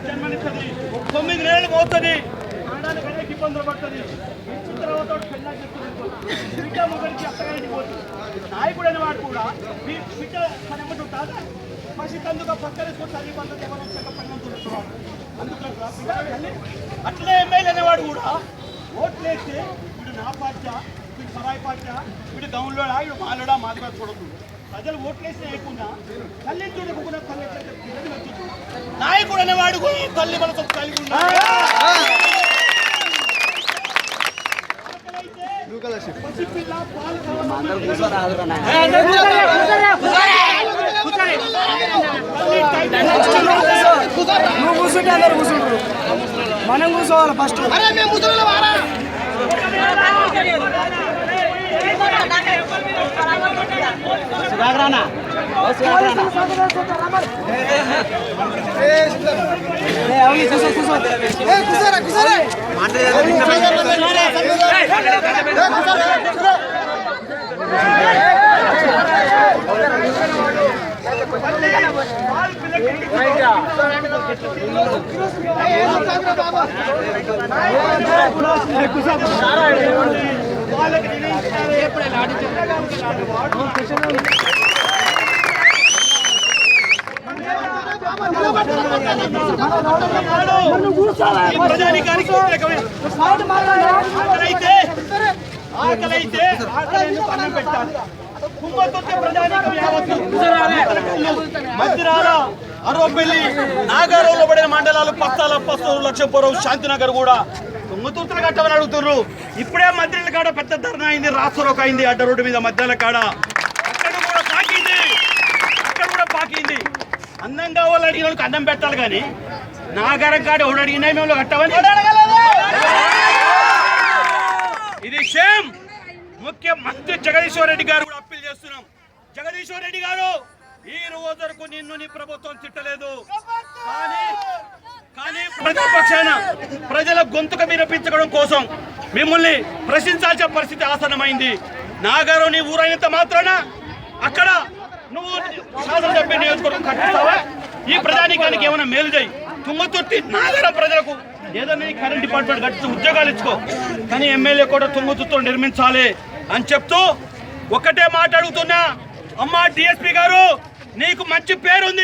జన్మనిస్తుంది 9 నెలలు పోతుంది ఆడడానికి అనేక ఇబ్బందులు పడుతుంది ఇచ్చిన తర్వాత పెళ్ళ బిడ్డ మొగడికి అత్తగారికి పోతుంది నాయకుడు అనేవాడు కూడా మీ బిడ్డ కనబడి కాదా పసితందుగా పక్కనేసుకొని తల్లి బంధం పడినంటున్నాడు అందుకని అట్లే ఎమ్మెల్యే అనేవాడు కూడా ఓట్లేస్తే వీడు నా పార్టీ వీడు సరాయి పార్టీ వీడు గౌన్లోడా వీడు మాలోడా మాదిగా చూడదు ప్రజలు ఓట్లేసి లేకుండా తల్లి చూడకుండా తల్లి నాయకుడు అనేవాడు తల్లి మనతో కలిగి ఉన్నాడు మనం కూర్చోవాలి ఫస్ట్ సుధాకరానా ప్రజానికానికి ఆకలైతే అన్నం పెట్టాలి మందిరాల అరవపల్లి నాగారంలో పడిన మండలాలు పత్తాల పస్తూరు లక్ష్మీపురం శాంతినగర్ కూడా తుంగతుర్తులు కట్టమని అడుగుతున్నారు ఇప్పుడే మంత్రుల కాడ పెద్ద ధర్నా అయింది రాష్ట్రంలోకి అయింది అడ్డ రోడ్డు మీద మధ్యాహ్న కాడ అక్కడ కూడా పాకింది అన్నం కావాలి అడిగిన వాళ్ళకి అన్నం పెట్టాలి కానీ నాగారం కాడ ఎవడు అడిగినా మేము కట్టమని ఇది షేమ్ ముఖ్యమంత్రి జగదీశ్వర్ రెడ్డి గారు కూడా అప్పీల్ చేస్తున్నాం జగదీశ్వర్ రెడ్డి గారు ఈ రోజు వరకు నిన్ను నీ ప్రభుత్వం తిట్టలేదు కానీ ప్రజాపక్షాన ప్రజల గొంతుక వినిపించడం కోసం మిమ్మల్ని ప్రశ్నించాల్సిన పరిస్థితి ఆసన్నమైంది నాగారం నీ ఊరైనంత మాత్రాన అక్కడ నువ్వు శాసనసభ్య నియోజకవర్గం కట్టిస్తావా ఈ ప్రజానీకానికి ఏమైనా మేలు చేయి తుంగతుర్తి నాగారం ప్రజలకు ఏదైనా కరెంట్ డిపార్ట్మెంట్ కట్టి ఉద్యోగాలు ఇచ్చుకో కానీ ఎమ్మెల్యే కూడా తుంగతుర్తిలో నిర్మించాలి అని చెప్తూ ఒకటే మాట అడుగుతున్నా అమ్మా డిఎస్పీ గారు నీకు మంచి పేరుంది